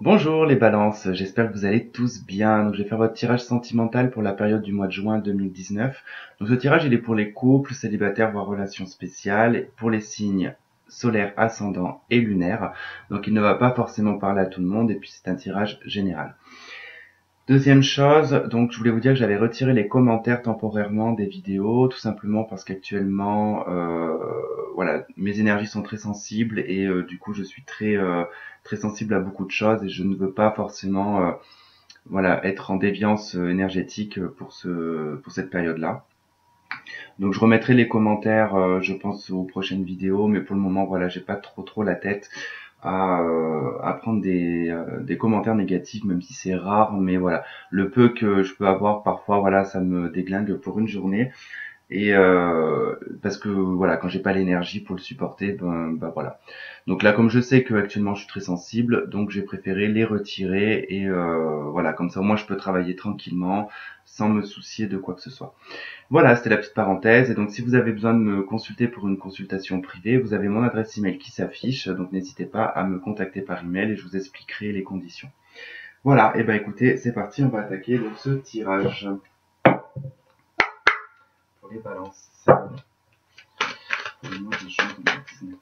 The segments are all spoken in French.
Bonjour les balances, j'espère que vous allez tous bien. Donc, je vais faire votre tirage sentimental pour la période du mois de juin 2019. Donc ce tirage il est pour les couples, célibataires voire relations spéciales, pour les signes solaires, ascendants et lunaires. Donc il ne va pas forcément parler à tout le monde et puis c'est un tirage général. Deuxième chose, donc je voulais vous dire que j'avais retiré les commentaires temporairement des vidéos, tout simplement parce qu'actuellement, voilà, mes énergies sont très sensibles et du coup je suis très sensible à beaucoup de choses et je ne veux pas forcément, voilà, être en déviance énergétique pour cette période-là. Donc je remettrai les commentaires, je pense aux prochaines vidéos, mais pour le moment, voilà, j'ai pas trop la tête à prendre des commentaires négatifs, même si c'est rare, mais voilà, le peu que je peux avoir parfois, voilà, ça me déglingue pour une journée. Et parce que voilà, quand j'ai pas l'énergie pour le supporter, ben voilà. Donc là, comme je sais que actuellement je suis très sensible, donc j'ai préféré les retirer et voilà, comme ça au moins je peux travailler tranquillement sans me soucier de quoi que ce soit. Voilà, c'était la petite parenthèse. Et donc, si vous avez besoin de me consulter pour une consultation privée, vous avez mon adresse email qui s'affiche. Donc, n'hésitez pas à me contacter par email et je vous expliquerai les conditions. Voilà, et ben écoutez, c'est parti, on va attaquer donc ce tirage pour les balances. Pour le mois de juin 2019.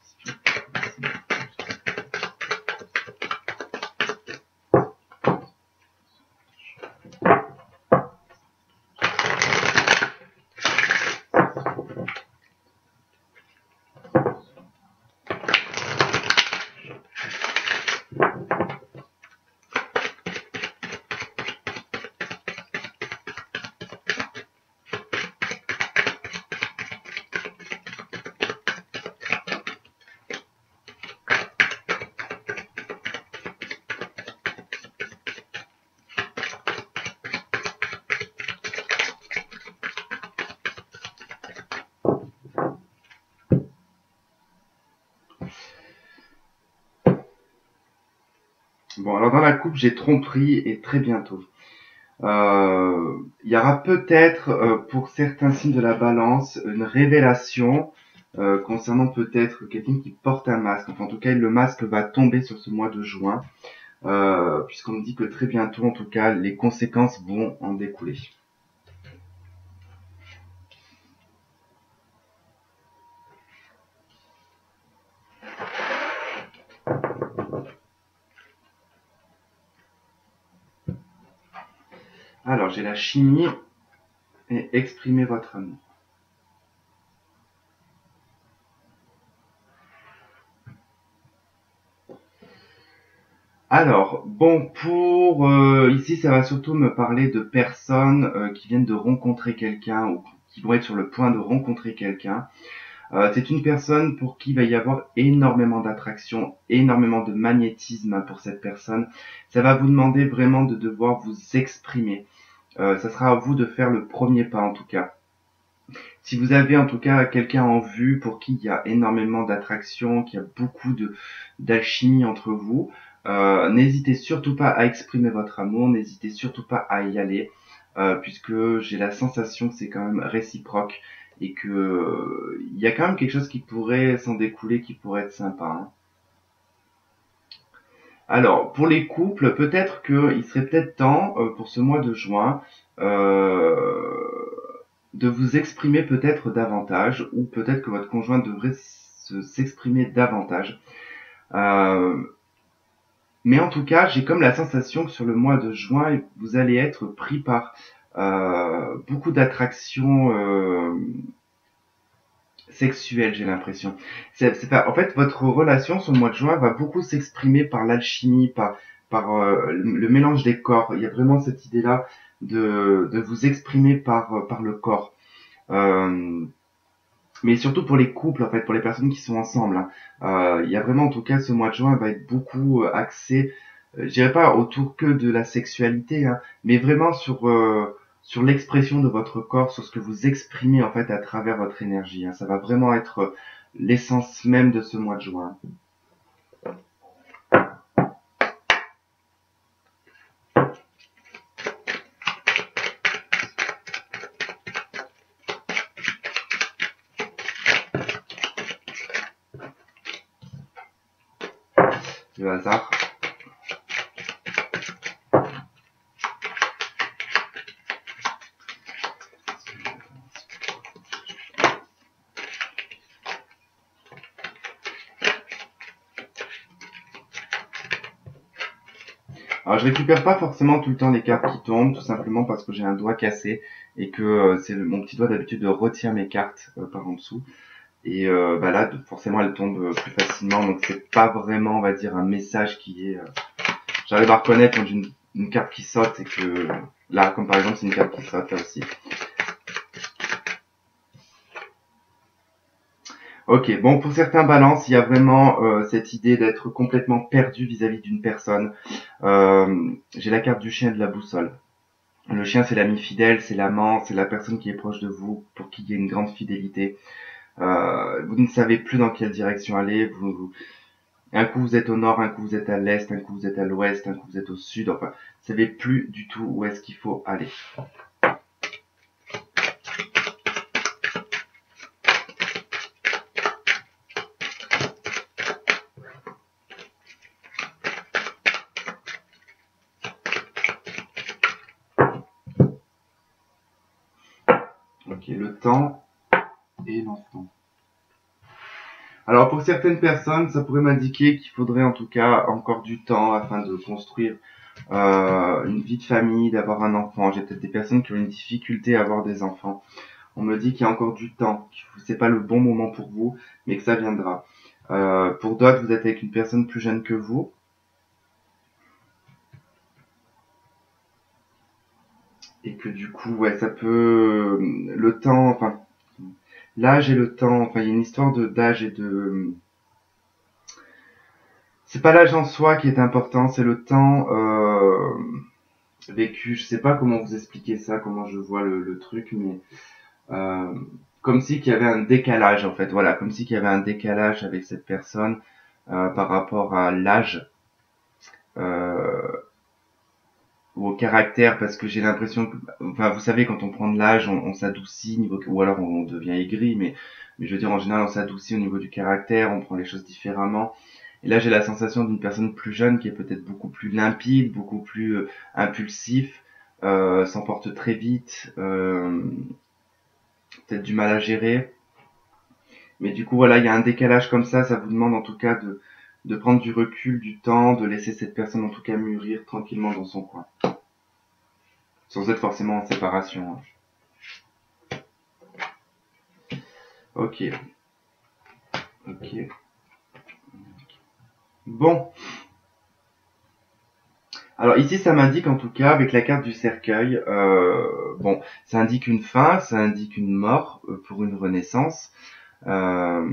Bon, alors dans la coupe, j'ai tromperie et très bientôt. Il y aura peut-être pour certains signes de la balance une révélation concernant peut-être quelqu'un qui porte un masque. Enfin, en tout cas, le masque va tomber sur ce mois de juin, puisqu'on me dit que très bientôt, en tout cas, les conséquences vont en découler. Alors, j'ai la chimie et exprimer votre amour. Alors, bon, pour ici, ça va surtout me parler de personnes qui viennent de rencontrer quelqu'un ou qui vont être sur le point de rencontrer quelqu'un. C'est une personne pour qui il va y avoir énormément d'attraction, énormément de magnétisme pour cette personne. Ça va vous demander vraiment de devoir vous exprimer. Ça sera à vous de faire le premier pas en tout cas. Si vous avez en tout cas quelqu'un en vue pour qui il y a énormément d'attraction, qu'il y a beaucoup d'alchimie entre vous, n'hésitez surtout pas à exprimer votre amour, n'hésitez surtout pas à y aller, puisque j'ai la sensation que c'est quand même réciproque et que il y a quand même quelque chose qui pourrait s'en découler, qui pourrait être sympa, hein. Alors, pour les couples, peut-être qu'il serait peut-être temps, pour ce mois de juin, euh, de vous exprimer peut-être davantage, ou peut-être que votre conjoint devrait s'exprimer davantage. Euh, mais en tout cas, j'ai comme la sensation que sur le mois de juin, vous allez être pris par beaucoup d'attractions sexuelles, j'ai l'impression. En fait, votre relation sur le mois de juin va beaucoup s'exprimer par l'alchimie, par le mélange des corps. Il y a vraiment cette idée-là de vous exprimer par le corps. Euh, mais surtout pour les couples, en fait, pour les personnes qui sont ensemble, hein. Il y a vraiment, en tout cas, ce mois de juin va être beaucoup axé, je dirais pas autour que de la sexualité, hein, mais vraiment sur l'expression de votre corps, sur ce que vous exprimez en fait à travers votre énergie, hein. Ça va vraiment être l'essence même de ce mois de juin. Le hasard. Alors je récupère pas forcément tout le temps les cartes qui tombent, tout simplement parce que j'ai un doigt cassé et que c'est mon petit doigt d'habitude de retient mes cartes par en dessous. Et bah là, forcément, elles tombent plus facilement, donc c'est pas vraiment, on va dire, un message qui est... J'arrive à reconnaître quand j'ai une carte qui saute et que... Là, comme par exemple, c'est une carte qui saute, là aussi. Ok, bon, pour certains balances, il y a vraiment cette idée d'être complètement perdu vis-à-vis d'une personne. J'ai la carte du chien et de la boussole. Le chien, c'est l'ami fidèle, c'est l'amant, c'est la personne qui est proche de vous, pour qui il y a une grande fidélité. Vous ne savez plus dans quelle direction aller. Un coup vous êtes au nord, un coup vous êtes à l'est, un coup vous êtes à l'ouest, un coup vous êtes au sud. Enfin, vous savez plus du tout où est-ce qu'il faut aller. Ok, le temps et l'enfant. Alors pour certaines personnes, ça pourrait m'indiquer qu'il faudrait en tout cas encore du temps afin de construire une vie de famille, d'avoir un enfant. J'ai peut-être des personnes qui ont une difficulté à avoir des enfants. On me dit qu'il y a encore du temps, que c'est pas le bon moment pour vous, mais que ça viendra. Pour d'autres, vous êtes avec une personne plus jeune que vous. Et que du coup, ouais, ça peut... Le temps, enfin, l'âge et le temps, enfin, il y a une histoire de d'âge et de... C'est pas l'âge en soi qui est important, c'est le temps vécu. Je sais pas comment vous expliquer ça, comment je vois le truc, mais euh, comme si qu'il y avait un décalage en fait. Voilà, comme si qu'il y avait un décalage avec cette personne par rapport à l'âge euh, ou au caractère, parce que j'ai l'impression que, enfin, vous savez, quand on prend de l'âge, on s'adoucit, ou alors on devient aigri, mais je veux dire en général, on s'adoucit au niveau du caractère, on prend les choses différemment. Et là, j'ai la sensation d'une personne plus jeune qui est peut-être beaucoup plus limpide, beaucoup plus impulsif, s'emporte très vite, peut-être du mal à gérer. Mais du coup, voilà, il y a un décalage comme ça vous demande en tout cas de prendre du recul, du temps, de laisser cette personne en tout cas mûrir tranquillement dans son coin, sans être forcément en séparation. Ok, ok. Bon, alors ici ça m'indique en tout cas avec la carte du cercueil, bon, ça indique une fin, ça indique une mort pour une renaissance. Euh,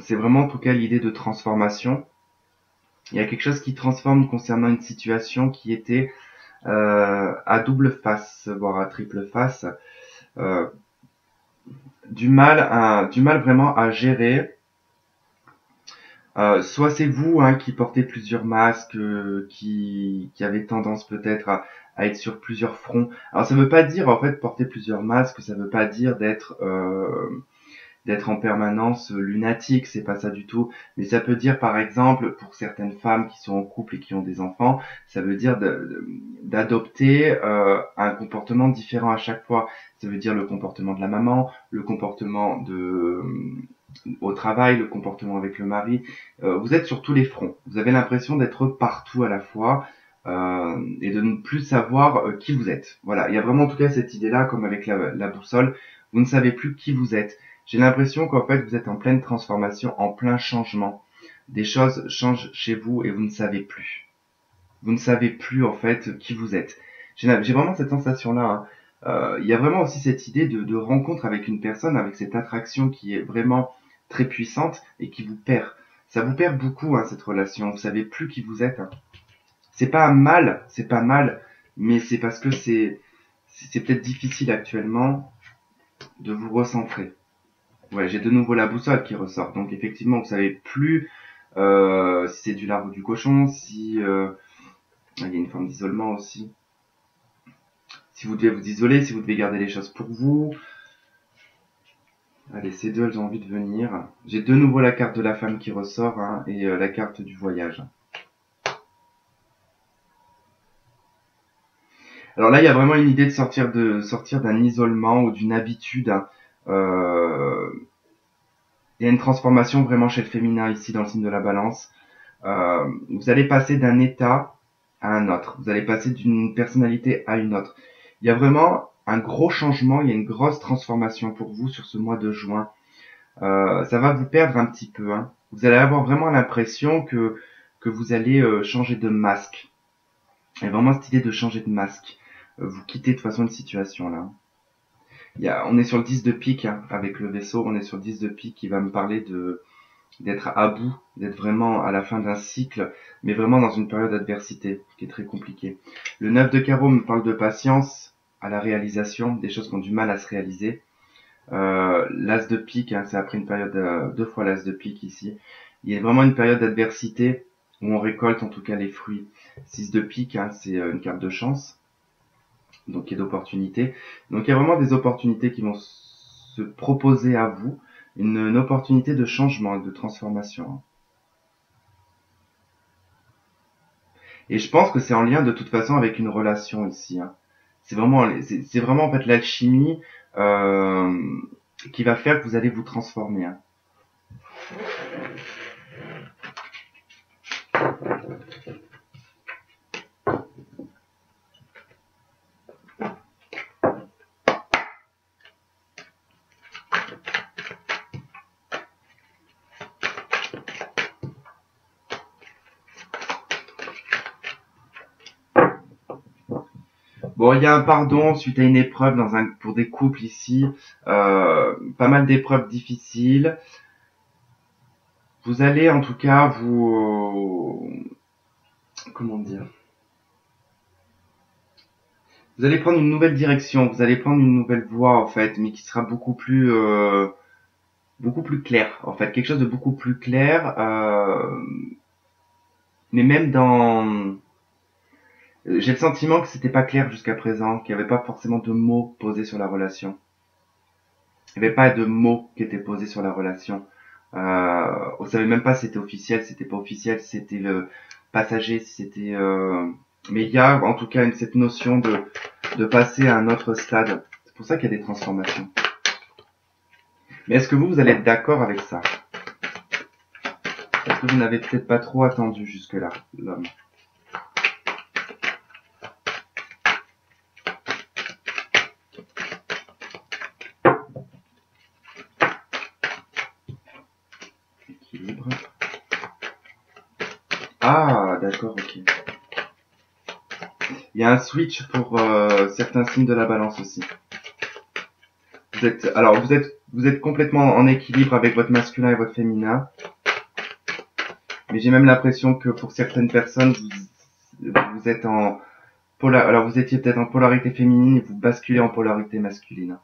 c'est vraiment en tout cas l'idée de transformation. Il y a quelque chose qui transforme concernant une situation qui était à double face, voire à triple face. Euh, du mal vraiment à gérer. Soit c'est vous hein, qui portez plusieurs masques, qui avez tendance peut-être à être sur plusieurs fronts. Alors ça veut pas dire en fait porter plusieurs masques, ça veut pas dire d'être en permanence lunatique, c'est pas ça du tout. Mais ça peut dire par exemple pour certaines femmes qui sont en couple et qui ont des enfants, ça veut dire d'adopter un comportement différent à chaque fois. Ça veut dire le comportement de la maman, le comportement au travail, le comportement avec le mari. Vous êtes sur tous les fronts. Vous avez l'impression d'être partout à la fois et de ne plus savoir qui vous êtes. Voilà, il y a vraiment en tout cas cette idée-là, comme avec la boussole, vous ne savez plus qui vous êtes. J'ai l'impression qu'en fait vous êtes en pleine transformation, en plein changement. Des choses changent chez vous et vous ne savez plus. Vous ne savez plus en fait qui vous êtes. J'ai vraiment cette sensation-là. Hein. Il y a vraiment aussi cette idée de rencontre avec une personne, avec cette attraction qui est vraiment très puissante et qui vous perd. Ça vous perd beaucoup hein, cette relation. Vous savez plus qui vous êtes. Hein. C'est pas mal, mais c'est parce que c'est peut-être difficile actuellement de vous recentrer. Ouais, j'ai de nouveau la boussole qui ressort. Donc effectivement, vous savez plus si c'est du lard ou du cochon, si il y a une forme d'isolement aussi. Si vous devez vous isoler, si vous devez garder les choses pour vous. Allez, ces deux, elles ont envie de venir. J'ai de nouveau la carte de la femme qui ressort hein, et la carte du voyage. Alors là, il y a vraiment une idée de sortir d'un isolement ou d'une habitude. Hein. Il y a une transformation vraiment chez le féminin ici dans le signe de la balance. Vous allez passer d'un état à un autre. Vous allez passer d'une personnalité à une autre. Il y a vraiment un gros changement, il y a une grosse transformation pour vous sur ce mois de juin. Ça va vous perdre un petit peu, hein. Vous allez avoir vraiment l'impression que vous allez changer de masque. Il y a vraiment cette idée de changer de masque. Vous quittez de toute façon une situation là. On est sur le 10 de pique, hein, avec le vaisseau, on est sur le 10 de pique qui va me parler d'être à bout, d'être vraiment à la fin d'un cycle, mais vraiment dans une période d'adversité qui est très compliquée. Le 9 de carreau me parle de patience à la réalisation, des choses qui ont du mal à se réaliser. L'as de pique, hein, c'est après une période, deux fois l'as de pique ici. Il y a vraiment une période d'adversité où on récolte en tout cas les fruits. 6 de pique, hein, c'est une carte de chance, donc il y a d'opportunités. Donc il y a vraiment des opportunités qui vont se proposer à vous, une opportunité de changement, de transformation. Et je pense que c'est en lien de toute façon avec une relation ici, hein. C'est vraiment en fait l'alchimie qui va faire que vous allez vous transformer, hein. Bon, il y a un pardon suite à une épreuve pour des couples ici, pas mal d'épreuves difficiles. Vous allez en tout cas comment dire, vous allez prendre une nouvelle direction, vous allez prendre une nouvelle voie en fait, mais qui sera beaucoup plus claire en fait, quelque chose de beaucoup plus clair, mais même dans j'ai le sentiment que c'était pas clair jusqu'à présent, qu'il n'y avait pas forcément de mots posés sur la relation. Il n'y avait pas de mots qui étaient posés sur la relation. On savait même pas si c'était officiel, si c'était pas officiel, si c'était le passager, si c'était. Mais il y a en tout cas cette notion de passer à un autre stade. C'est pour ça qu'il y a des transformations. Mais est-ce que vous allez être d'accord avec ça? Est-ce que vous n'avez peut-être pas trop attendu jusque-là, l'homme? Équilibre. Ah, d'accord, ok. Il y a un switch pour certains signes de la balance aussi. Vous êtes complètement en équilibre avec votre masculin et votre féminin. Mais j'ai même l'impression que pour certaines personnes, vous êtes alors vous étiez peut-être en polarité féminine et vous basculez en polarité masculine.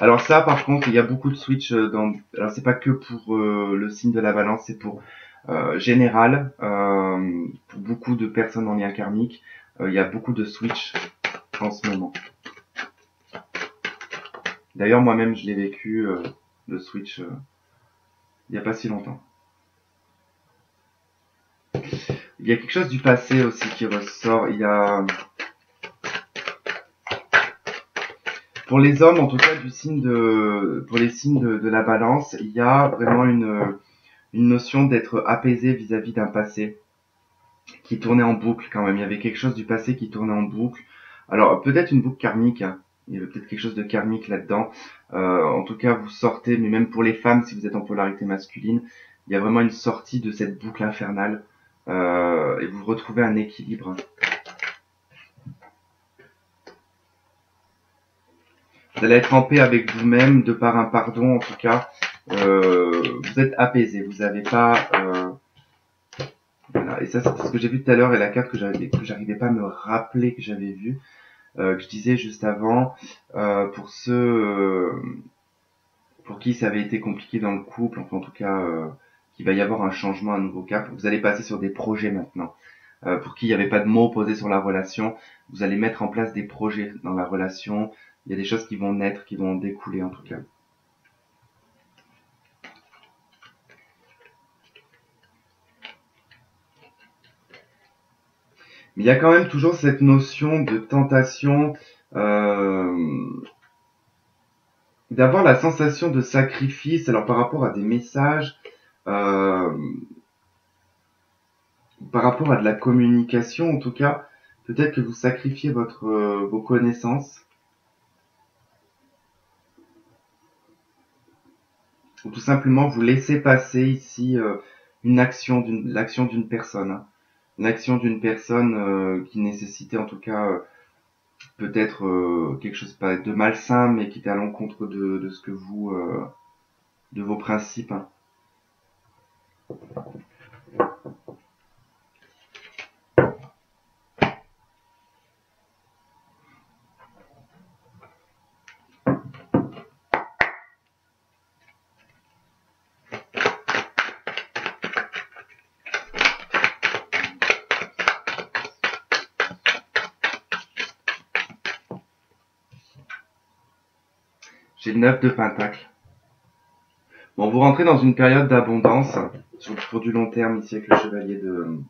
Alors ça, par contre, il y a beaucoup de switch alors c'est pas que pour le signe de la balance, c'est pour général, pour beaucoup de personnes en lien karmique. Il y a beaucoup de switch en ce moment. D'ailleurs, moi-même, je l'ai vécu, le switch, il n'y a pas si longtemps. Il y a quelque chose du passé aussi qui ressort. Il y a... Pour les hommes, en tout cas, pour les signes de la balance, il y a vraiment une notion d'être apaisé vis-à-vis d'un passé qui tournait en boucle quand même. Il y avait quelque chose du passé qui tournait en boucle. Alors, peut-être une boucle karmique, hein. Il y avait peut-être quelque chose de karmique là-dedans. En tout cas, vous sortez, mais même pour les femmes, si vous êtes en polarité masculine, il y a vraiment une sortie de cette boucle infernale. Et vous retrouvez un équilibre. Vous allez être en paix avec vous-même, de par un pardon en tout cas. Vous êtes apaisé, vous n'avez pas... Voilà. Et ça, c'est ce que j'ai vu tout à l'heure et la carte que j'arrivais pas à me rappeler que j'avais vue, que je disais juste avant. Pour ceux pour qui ça avait été compliqué dans le couple, enfin en tout cas, qu'il va y avoir un changement, un nouveau cap. Vous allez passer sur des projets maintenant. Pour qui il n'y avait pas de mots posés sur la relation, vous allez mettre en place des projets dans la relation. Il y a des choses qui vont naître, qui vont découler en tout cas. Mais il y a quand même toujours cette notion de tentation, d'avoir la sensation de sacrifice, alors par rapport à des messages, par rapport à de la communication, en tout cas, peut-être que vous sacrifiez vos connaissances, ou tout simplement vous laissez passer ici l'action d'une personne, hein. L'action d'une personne qui nécessitait en tout cas peut-être quelque chose pas de malsain, mais qui était à l'encontre de ce que vous, de vos principes, hein. J'ai le 9 de Pentacle. Bon, vous rentrez dans une période d'abondance sur du long terme ici avec le chevalier de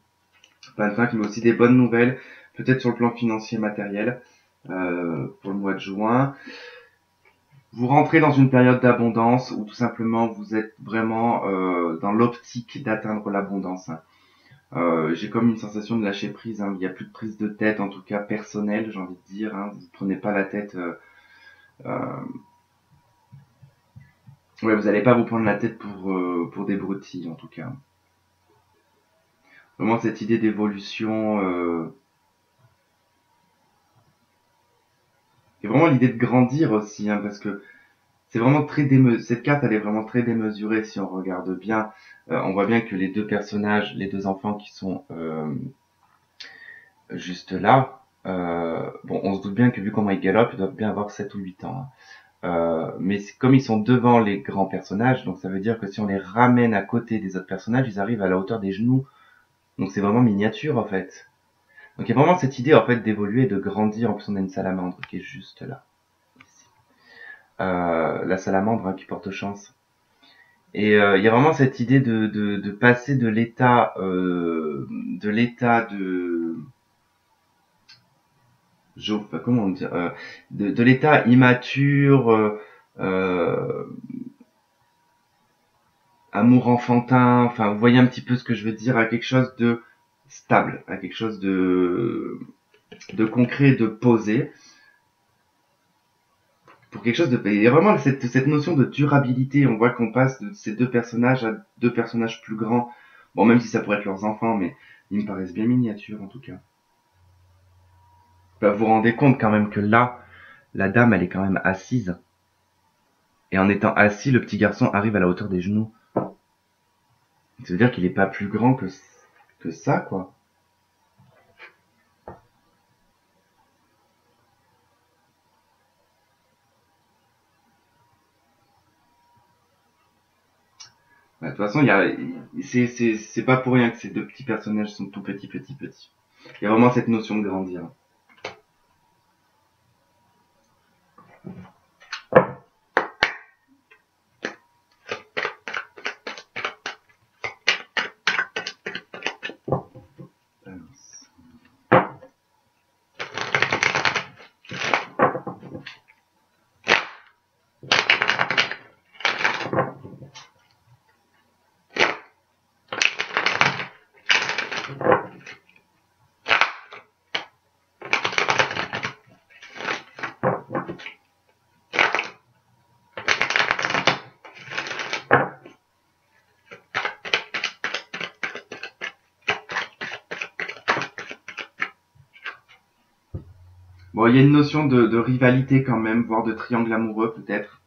Pentacle, mais aussi des bonnes nouvelles, peut-être sur le plan financier et matériel pour le mois de juin. Vous rentrez dans une période d'abondance où tout simplement vous êtes vraiment dans l'optique d'atteindre l'abondance, hein. J'ai comme une sensation de lâcher prise, hein. Il n'y a plus de prise de tête, en tout cas personnelle, j'ai envie de dire, hein. Vous prenez pas la tête. Euh, ouais, vous n'allez pas vous prendre la tête pour des broutilles, en tout cas. Vraiment cette idée d'évolution et vraiment l'idée de grandir aussi, hein, parce que c'est vraiment cette carte elle est vraiment très démesurée si on regarde bien. On voit bien que les deux personnages, les deux enfants qui sont juste là, bon, on se doute bien que vu comment ils galopent, ils doivent bien avoir 7 ou 8 ans, hein. Mais comme ils sont devant les grands personnages, donc ça veut dire que si on les ramène à côté des autres personnages, ils arrivent à la hauteur des genoux. Donc c'est vraiment miniature en fait. Donc il y a vraiment cette idée en fait d'évoluer, de grandir. En plus on a une salamandre qui est juste là, ici. La salamandre, hein, qui porte chance. Et il y a vraiment cette idée de passer de l'état comment dire, de l'état immature, euh, amour enfantin, enfin vous voyez un petit peu ce que je veux dire, à quelque chose de stable, à quelque chose de concret, de posé, pour quelque chose de... Il y a vraiment cette notion de durabilité, on voit qu'on passe de ces deux personnages à deux personnages plus grands, bon même si ça pourrait être leurs enfants, mais ils me paraissent bien miniatures en tout cas. Bah, vous vous rendez compte quand même que là, la dame elle est quand même assise, et en étant assis, le petit garçon arrive à la hauteur des genoux. Ça veut dire qu'il est pas plus grand que ça, quoi. Bah, de toute façon, c'est pas pour rien que ces deux petits personnages sont tout petits, petits, petits. Il y a vraiment cette notion de grandir. Bon, il y a une notion de rivalité quand même, voire de triangle amoureux peut-être.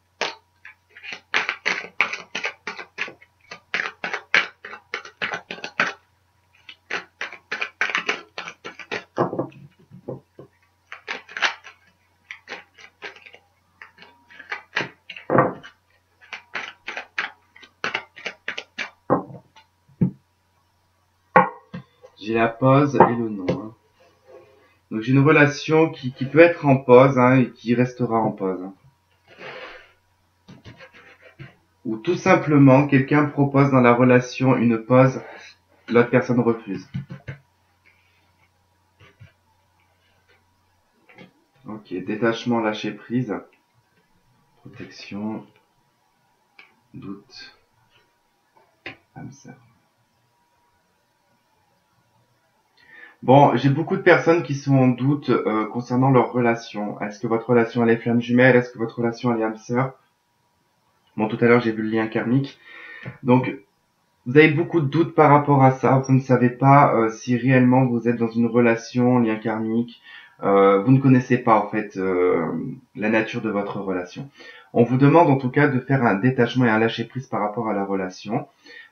J'ai la pause et le nom, hein. Donc j'ai une relation qui peut être en pause, hein, et qui restera en pause, hein. Ou tout simplement, quelqu'un propose dans la relation une pause, l'autre personne refuse. Ok, détachement, lâcher prise, protection, doute, âme sœur. Bon, j'ai beaucoup de personnes qui sont en doute concernant leur relation. Est-ce que votre relation elle est flamme jumelle? Est-ce que votre relation elle est âme sœur? Bon, tout à l'heure j'ai vu le lien karmique. Donc, vous avez beaucoup de doutes par rapport à ça. Vous ne savez pas si réellement vous êtes dans une relation, lien karmique. Vous ne connaissez pas en fait la nature de votre relation. On vous demande en tout cas de faire un détachement et un lâcher prise par rapport à la relation.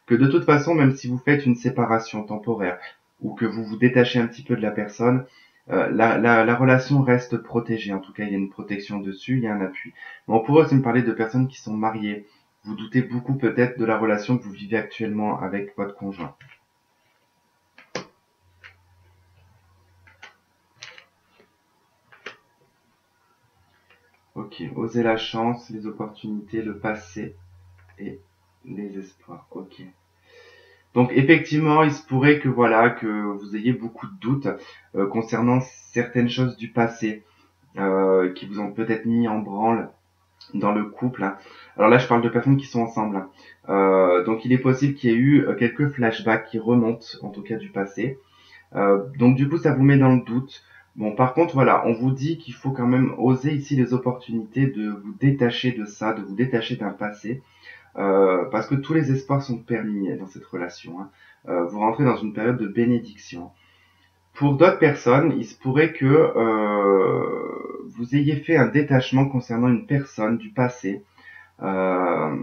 Que de toute façon, même si vous faites une séparation temporaire ou que vous vous détachez un petit peu de la personne, la relation reste protégée. En tout cas, il y a une protection dessus, il y a un appui. Mais on pourrait aussi me parler de personnes qui sont mariées. Vous doutez beaucoup peut-être de la relation que vous vivez actuellement avec votre conjoint. Ok, oser la chance, les opportunités, le passé et les espoirs. Ok. Donc effectivement, il se pourrait que voilà que vous ayez beaucoup de doutes concernant certaines choses du passé qui vous ont peut-être mis en branle dans le couple, hein. Alors là, je parle de personnes qui sont ensemble, hein. Donc il est possible qu'il y ait eu quelques flashbacks qui remontent, en tout cas du passé. Donc du coup, ça vous met dans le doute. Bon, par contre, voilà, on vous dit qu'il faut quand même oser ici les opportunités de vous détacher de ça, de vous détacher d'un passé, parce que tous les espoirs sont permis dans cette relation, hein. Vous rentrez dans une période de bénédiction. Pour d'autres personnes, il se pourrait que vous ayez fait un détachement concernant une personne du passé euh,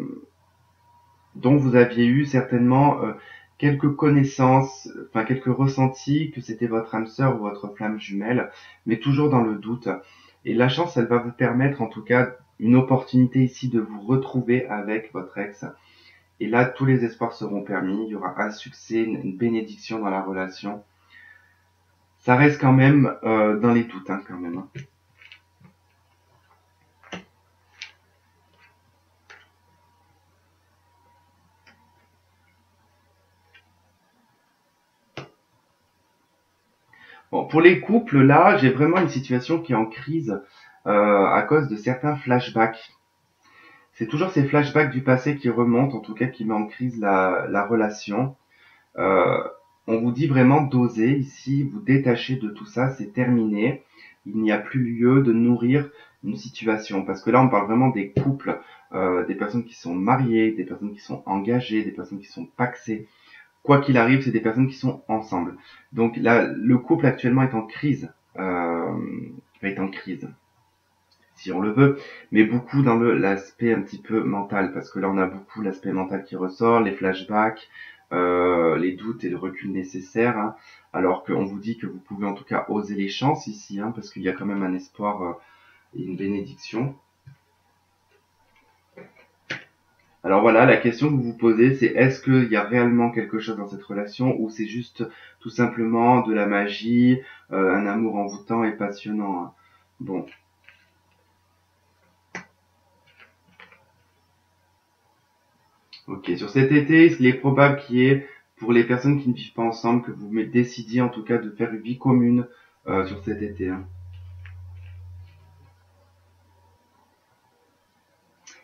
dont vous aviez eu certainement quelques connaissances, enfin quelques ressentis que c'était votre âme sœur ou votre flamme jumelle, mais toujours dans le doute. Et la chance, elle va vous permettre en tout cas une opportunité ici de vous retrouver avec votre ex. Et là, tous les espoirs seront permis. Il y aura un succès, une bénédiction dans la relation. Ça reste quand même dans les doutes, hein, quand même, hein. Bon, pour les couples, là, j'ai vraiment une situation qui est en crise à cause de certains flashbacks. C'est toujours ces flashbacks du passé qui remontent, en tout cas qui met en crise la relation. Euh, on vous dit vraiment d'oser ici, vous détacher de tout ça, c'est terminé. Il n'y a plus lieu de nourrir une situation. Parce que là, on parle vraiment des couples, des personnes qui sont mariées, des personnes qui sont engagées, des personnes qui sont pacsées. Quoi qu'il arrive, c'est des personnes qui sont ensemble. Donc là, le couple actuellement est en crise. Est en crise, si on le veut, mais beaucoup dans l'aspect un petit peu mental, parce que là on a beaucoup l'aspect mental qui ressort, les flashbacks, les doutes et le recul nécessaire, hein, alors qu'on vous dit que vous pouvez en tout cas oser les chances ici, hein, parce qu'il y a quand même un espoir et une bénédiction. Alors voilà, la question que vous vous posez, c'est est-ce qu'il y a réellement quelque chose dans cette relation ou c'est juste tout simplement de la magie, un amour envoûtant et passionnant, hein. Bon, ok. Sur cet été, il est probable qu'il y ait, pour les personnes qui ne vivent pas ensemble, que vous décidiez en tout cas de faire une vie commune sur cet été, hein.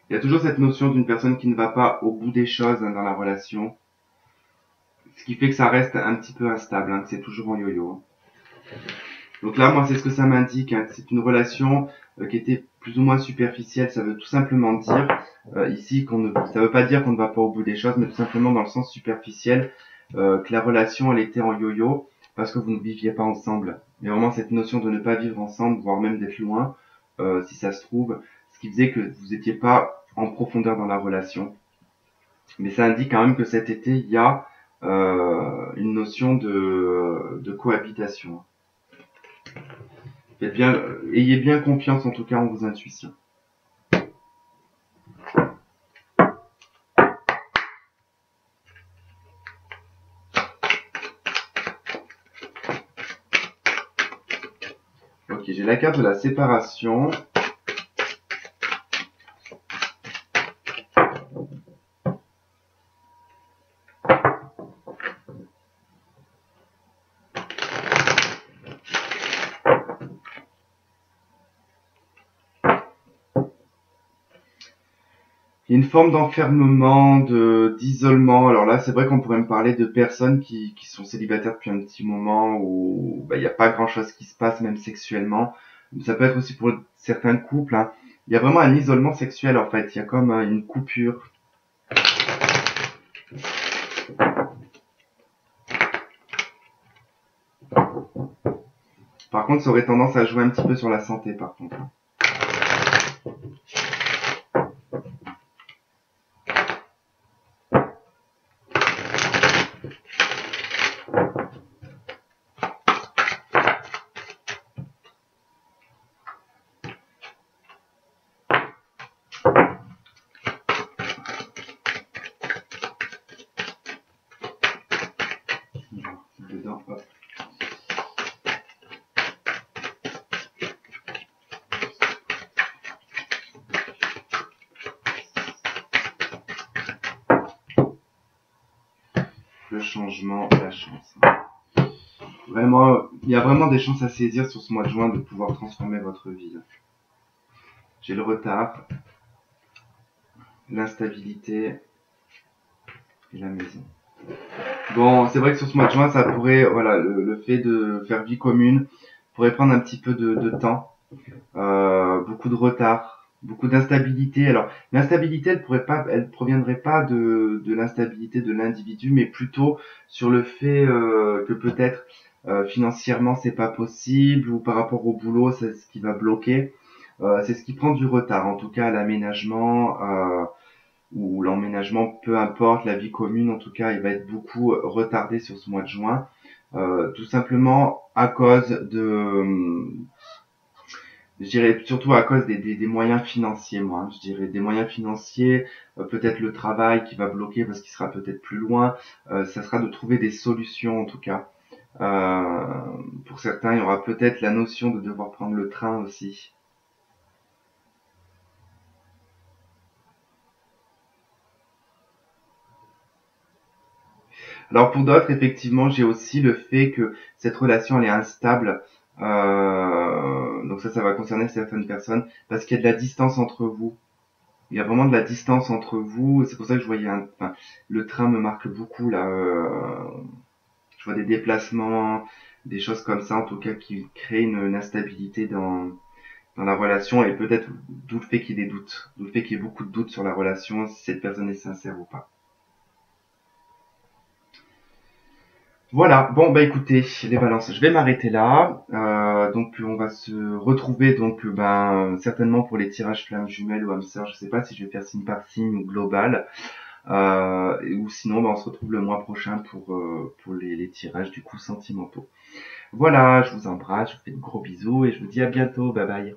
Il y a toujours cette notion d'une personne qui ne va pas au bout des choses, hein, dans la relation, ce qui fait que ça reste un petit peu instable, hein, que c'est toujours en yo-yo, hein. Donc là, moi, c'est ce que ça m'indique, hein, que c'est une relation qui était plus ou moins superficielle. Ça veut tout simplement dire ici qu'on ne, ça veut pas dire qu'on ne va pas au bout des choses, mais tout simplement dans le sens superficiel que la relation elle était en yo-yo parce que vous ne viviez pas ensemble. Mais vraiment cette notion de ne pas vivre ensemble, voire même d'être loin, si ça se trouve, ce qui faisait que vous n'étiez pas en profondeur dans la relation. Mais ça indique quand même que cet été il y a une notion de cohabitation. Faites bien, ayez bien confiance en tout cas en vos intuitions. Ok, j'ai la carte de la séparation. Il y a une forme d'enfermement, d'isolement. Alors là, c'est vrai qu'on pourrait me parler de personnes qui sont célibataires depuis un petit moment où bah, il n'y a pas grand-chose qui se passe, même sexuellement. Ça peut être aussi pour certains couples, hein. Il y a vraiment un isolement sexuel en fait. Il y a comme une coupure. Par contre, ça aurait tendance à jouer un petit peu sur la santé, par contre. Dedans, hop. Le changement, la chance. Vraiment, il y a vraiment des chances à saisir sur ce mois de juin de pouvoir transformer votre vie. J'ai le retard, l'instabilité et la maison. Bon, c'est vrai que sur ce mois de juin, ça pourrait, voilà, le fait de faire vie commune pourrait prendre un petit peu de temps, beaucoup de retard, beaucoup d'instabilité. Alors, l'instabilité, elle proviendrait pas de l'instabilité de l'individu, mais plutôt sur le fait que peut-être financièrement c'est pas possible ou par rapport au boulot, c'est ce qui va bloquer. C'est ce qui prend du retard, en tout cas l'aménagement. Ou l'emménagement, peu importe, la vie commune, en tout cas, il va être beaucoup retardé sur ce mois de juin, tout simplement à cause je dirais surtout à cause des moyens financiers, moi, hein. Je dirais des moyens financiers, peut-être le travail qui va bloquer parce qu'il sera peut-être plus loin, ça sera de trouver des solutions en tout cas. Euh, pour certains, il y aura peut-être la notion de devoir prendre le train aussi. Alors pour d'autres, effectivement, j'ai aussi le fait que cette relation elle est instable. Donc ça va concerner certaines personnes parce qu'il y a de la distance entre vous. Il y a vraiment de la distance entre vous. C'est pour ça que je voyais enfin, le train me marque beaucoup là. Je vois des déplacements, des choses comme ça en tout cas qui créent une instabilité dans la relation et peut-être d'où le fait qu'il y ait des doutes, d'où le fait qu'il y ait beaucoup de doutes sur la relation, si cette personne est sincère ou pas. Voilà, bon bah écoutez, les balances, je vais m'arrêter là. Donc on va se retrouver donc ben certainement pour les tirages flammes jumelles ou âmes sœurs. Je sais pas si je vais faire signe par signe ou global. Ou sinon ben, on se retrouve le mois prochain pour les tirages du coup sentimentaux. Voilà, je vous embrasse, je vous fais de gros bisous et je vous dis à bientôt. Bye bye.